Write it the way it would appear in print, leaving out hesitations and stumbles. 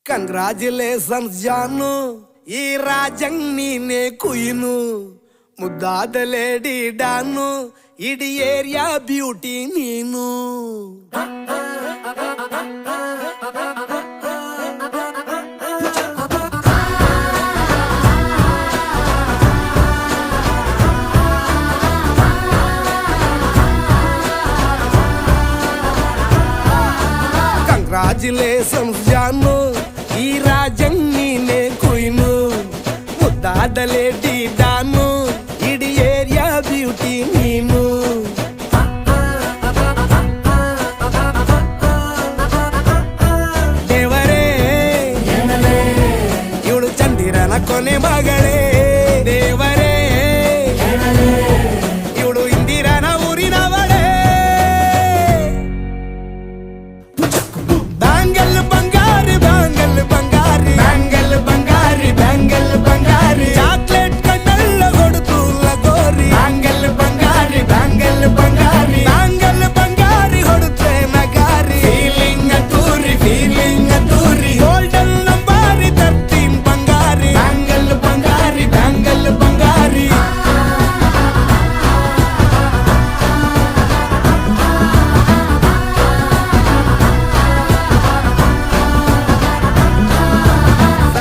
Congratulations ಜಾನು, ಈ ರಾಜಂಗ್ ನೀನೆ ಕುಯ್ನು, ಮುದ್ದಾದ ಲೇಡಿ ಡಾನು, ಇಡೀ ಏರಿಯಾ ಬ್ಯೂಟಿ ನೀನು. ಕಂಗ್ರಾಚುಲೇಷನ್ಸ್ ಜಾನು, ಈ ರಾಜಂಗ್ ನೀನೆ ಕುಯ್ನು, ಮುದ್ದಾದ ಲೇಡಿ ಡಾನು, ಇಡೀ ಏರಿಯಾ ಬ್ಯೂಟಿ ನೀನು. ದೇವರೇ ಇವಳು ಚಂದಿರನ ಕೊನೆ ಮಗಳೇ, ದೇವರೇ ಇವಳು ಇಂದಿರನ ಊರಿನವಳೇ.